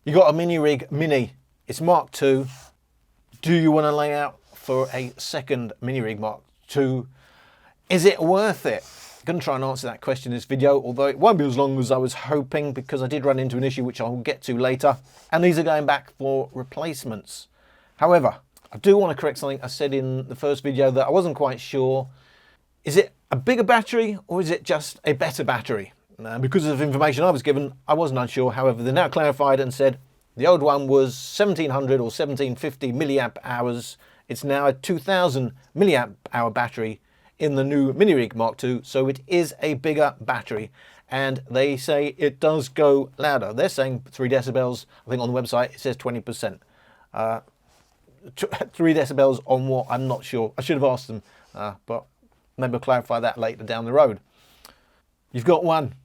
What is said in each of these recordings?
You got a Minirig Mini. It's Mark II. Do you want to lay out for a second Minirig Mark II? Is it worth it? I'm going to try and answer that question in this video, although it won't be as long as I was hoping because I did run into an issue which I'll get to later. And these are going back for replacements. However, I do want to correct something I said in the first video that I wasn't quite sure. Is it a bigger battery or is it just a better battery? Because of information I was given, I wasn't unsure. However, they now clarified and said the old one was 1700 or 1750 milliamp hours. It's now a 2000 milliamp hour battery in the new Minirig Mark II, so it is a bigger battery. And they say it does go louder. They're saying 3 decibels. I think on the website it says 20%. 3 decibels on what? I'm not sure. I should have asked them, but maybe we'll clarify that later down the road. You've got one.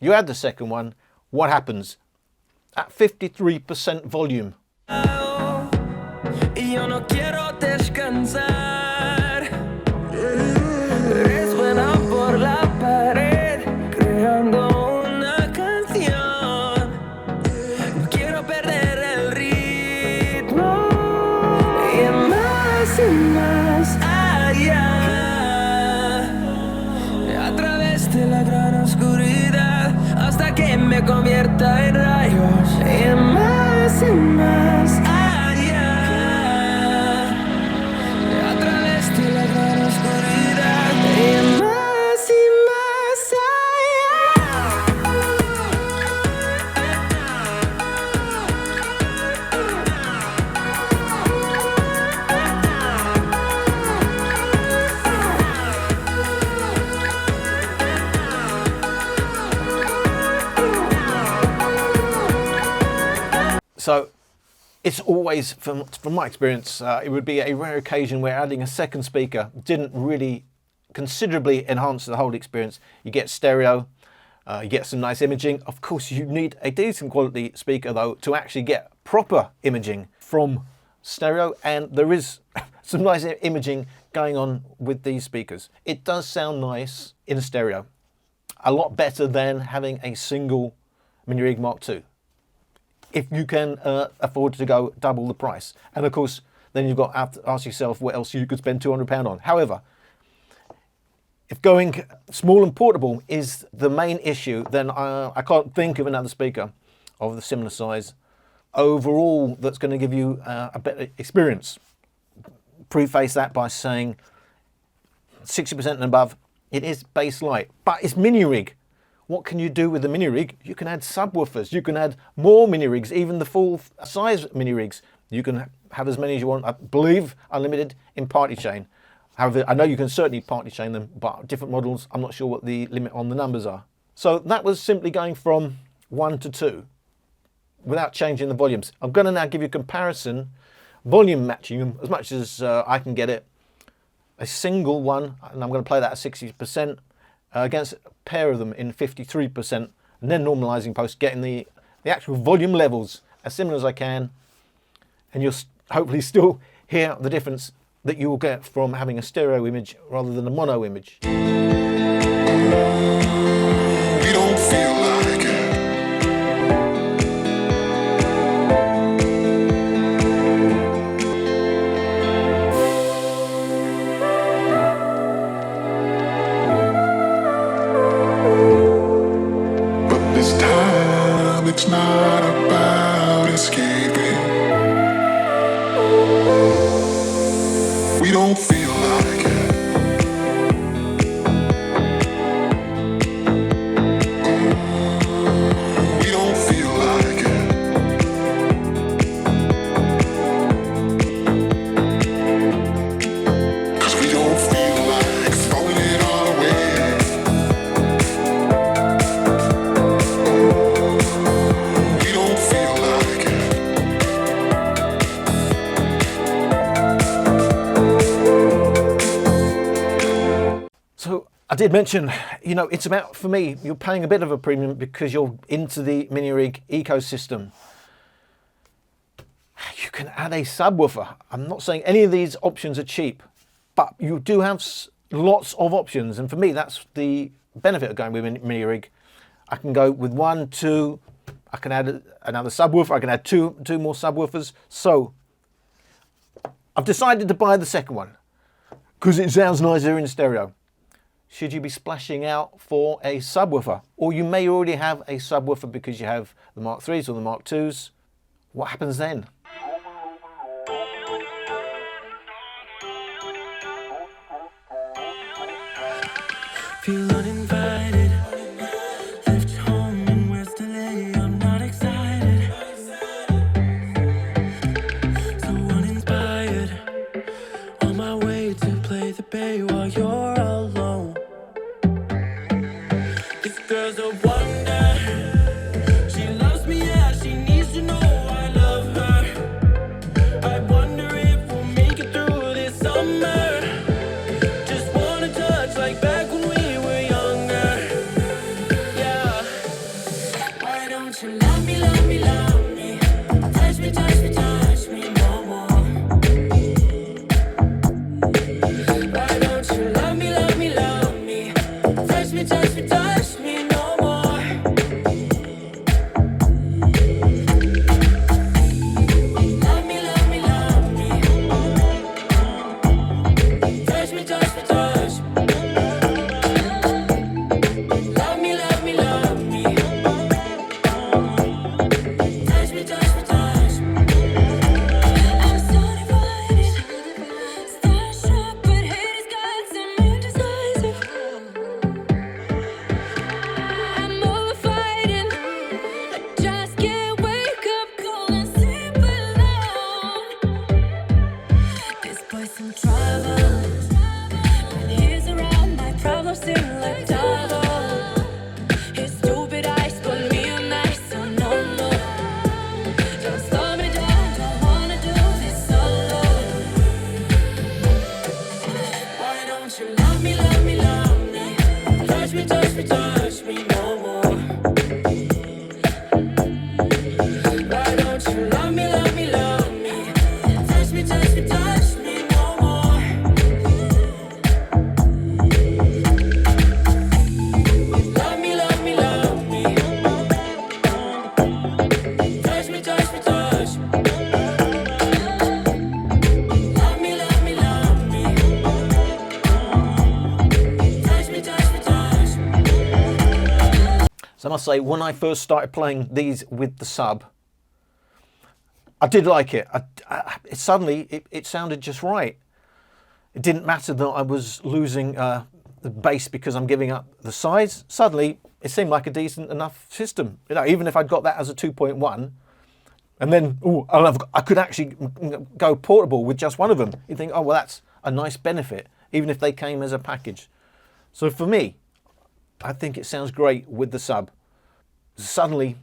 You add the second one. What happens? At 53% volume. Me convierta en rayos y más allá, a través de la gran oscuridad y más So it's always, from my experience, it would be a rare occasion where adding a second speaker didn't really considerably enhance the whole experience. You get stereo, you get some nice imaging. Of course, you need a decent quality speaker though to actually get proper imaging from stereo, and there is some nice imaging going on with these speakers. It does sound nice in stereo, a lot better than having a single Minirig Mark II. If you can afford to go double the price. And of course, then you've got to ask yourself what else you could spend £200 on. However, if going small and portable is the main issue, then I can't think of another speaker of the similar size overall that's going to give you a better experience. Preface that by saying 60% and above, it is bass light, but it's Minirig. What can you do with the Minirig? You can add subwoofers, you can add more Minirigs, even the full size Minirigs. You can have as many as you want, I believe unlimited in party chain. However, I know you can certainly party chain them, but different models, I'm not sure what the limit on the numbers are. So that was simply going from 1 to 2 without changing the volumes. I'm going to now give you a comparison, volume matching them as much as I can get it. A single one, and I'm going to play that at 60%. Against a pair of them in 53%, and then normalizing post, getting the actual volume levels as similar as I can, and you'll hopefully still hear the difference that you will get from having a stereo image rather than a mono image. We don't feel like it. It's not about escaping. We don't feel like it. We don't feel like it. Cause we don't feel like throwing it all away. I did mention, you know, it's about, for me, you're paying a bit of a premium because you're into the Minirig ecosystem. You can add a subwoofer. I'm not saying any of these options are cheap, but you do have lots of options. And for me, that's the benefit of going with Minirig. I can go with 1, 2, I can add another subwoofer. I can add two more subwoofers. So I've decided to buy the second one because it sounds nicer in stereo. Should you be splashing out for a subwoofer? Or you may already have a subwoofer because you have the Mark 3s or the Mark 2s. What happens then? Feel uninvited. Left home in West LA. I'm not excited. So uninspired. On my way to play the bay while you're alone. This girl's a wonder. She loves me, yeah. She needs to know I love her. I wonder if we'll make it through this summer. Just wanna touch like back when we were younger. Yeah. Why don't you love me, love me, love me? Touch me, touch me, touch me no more. Why don't you love me, love me, love me? Touch me, touch me, touch me no more. Love me, love me, love me. Touch me, touch me, touch me. Love me, love me, love me. Touch me, touch me, touch me. I'm so divided, starstruck, but haters got some indecisive. I'm over fighting. I just can't wake up cold and sleep alone. This boy's some trouble. When he's around, my problems seem like double. His stupid eyes put me on ice, so no, no. Don't slow me down, don't wanna do this solo. Why don't you love me, love me, love me? Touch me, touch me, touch me no more. Why don't you love me, love me, love me? Touch me, touch me, touch me no more. Love me, love me, love me. Touch me, touch me, touch me. Love me, love me, love me. Touch me, touch me, touch me. So I must say, when I first started playing these with the sub, I did like it. Suddenly, it sounded just right. It didn't matter that I was losing the bass because I'm giving up the size. Suddenly, it seemed like a decent enough system. You know, even if I'd got that as a 2.1, and then I could actually go portable with just one of them. You think, oh well, that's a nice benefit, even if they came as a package. So for me, I think it sounds great with the sub. Suddenly,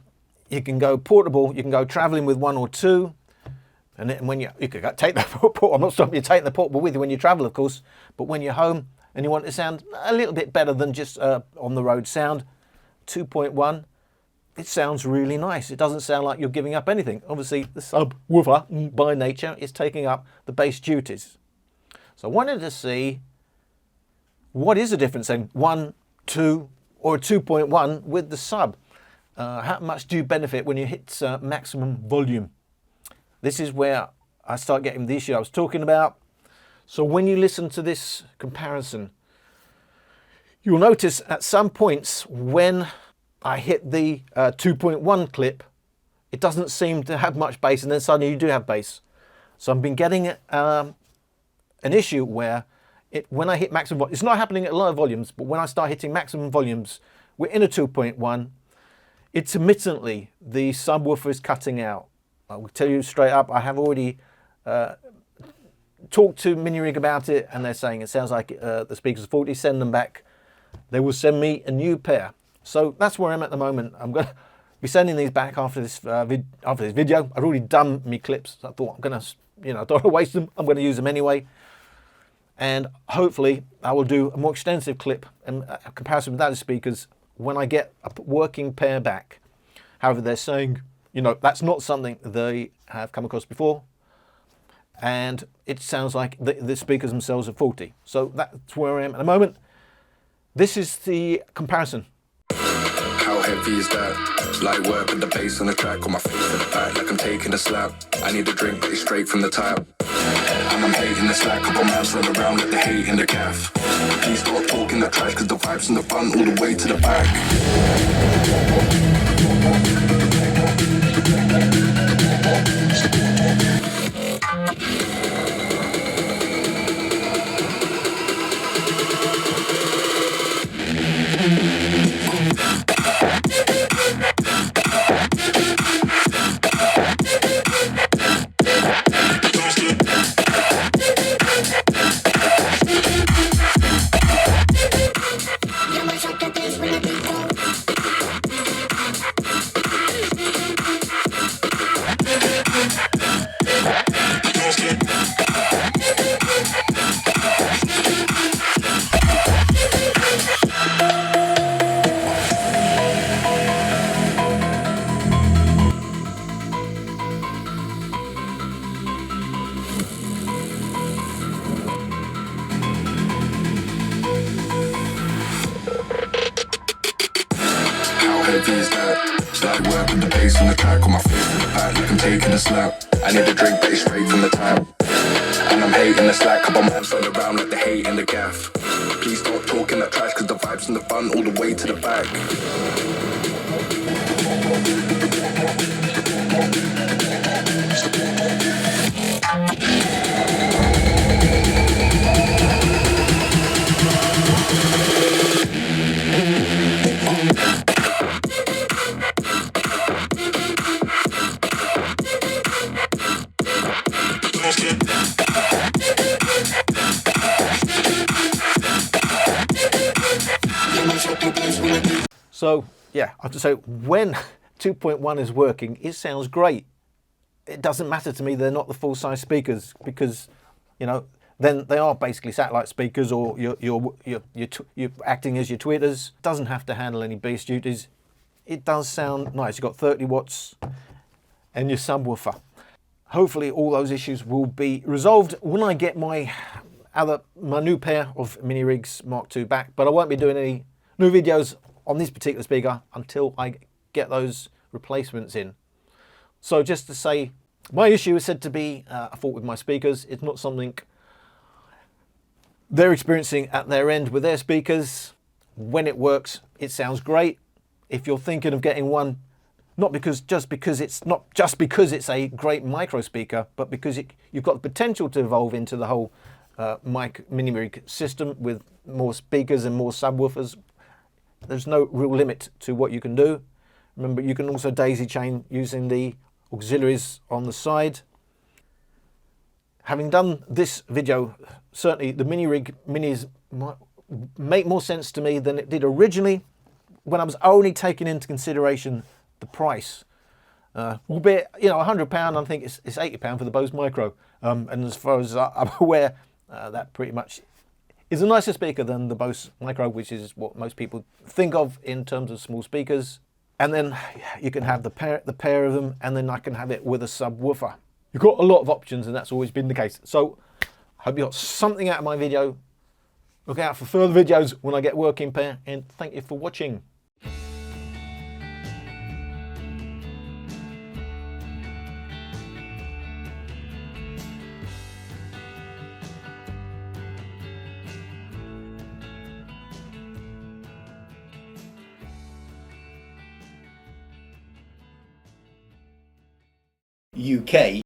you can go portable, you can go traveling with one or two, and then when you could take the portable, I'm not stopping you taking the portable with you when you travel, of course, but when you're home and you want it to sound a little bit better than just on the road sound, 2.1, it sounds really nice. It doesn't sound like you're giving up anything. Obviously, the subwoofer, by nature, is taking up the bass duties. So I wanted to see what is the difference in 1, 2, or a 2.1 with the sub. How much do you benefit when you hit maximum volume? This is where I start getting the issue I was talking about. So when you listen to this comparison, you'll notice at some points when I hit the 2.1 clip, it doesn't seem to have much bass, and then suddenly you do have bass. So I've been getting an issue where when I hit maximum volume, it's not happening at lower volumes, but when I start hitting maximum volumes, we're in a 2.1, intermittently the subwoofer is cutting out. I will tell you straight up, I have already talked to Minirig about it, and they're saying it sounds like the speakers are faulty. Send them back. They will send me a new pair. So that's where I'm at the moment. I'm going to be sending these back after this video. I've already done my clips. So I thought I'm going to, I don't want to waste them. I'm going to use them anyway. And hopefully I will do a more extensive clip and a comparison with those speakers when I get a working pair back. However, they're saying, that's not something they have come across before. And it sounds like the speakers themselves are faulty. So that's where I am at the moment. This is the comparison. How heavy is that? Light work with the bass on the track, on my face to the back like I'm taking a slap. I need a drink, but it's straight from the tap. And I'm hating the slack, couple mans run around like the hate in the gaff. Please stop talking the trash, cause the vibes in the front all the way to the back. Heavy that? Light work with the bass on the track, on my face to the back like I'm taking a slap. I need a drink, but it's straight from the tap. And I'm hating the slack, couple mans run around like the hate in the gaff. Please stop talking that trash, cause the vibes in the front all the way to the back. So yeah, I have to say, when 2.1 is working, it sounds great. It doesn't matter to me they're not the full-size speakers, because, you know, then they are basically satellite speakers, or you're acting as your tweeters. Doesn't have to handle any bass duties. It does sound nice. You've got 30 watts and your subwoofer. Hopefully all those issues will be resolved when I get my new pair of Minirigs Mark II back, but I won't be doing any new videos on this particular speaker until I get those replacements in. So just to say, my issue is said to be a fault with my speakers. It's not something they're experiencing at their end with their speakers. When it works, it sounds great. If you're thinking of getting one, not just because it's a great micro speaker, but because you've got the potential to evolve into the whole Minirig system with more speakers and more subwoofers. There's no real limit to what you can do. Remember, you can also daisy chain using the auxiliaries on the side. Having done this video, certainly the Minirig Minis make more sense to me than it did originally, when I was only taking into consideration the price. Albeit, you know, £100, I think it's £80 for the Bose Micro. And as far as I'm aware, that pretty much is a nicer speaker than the Bose Micro, which is what most people think of in terms of small speakers. And then you can have the pair of them, and then I can have it with a subwoofer. You've got a lot of options, and that's always been the case. So I hope you got something out of my video. Look out for further videos when I get working pair, and thank you for watching. UK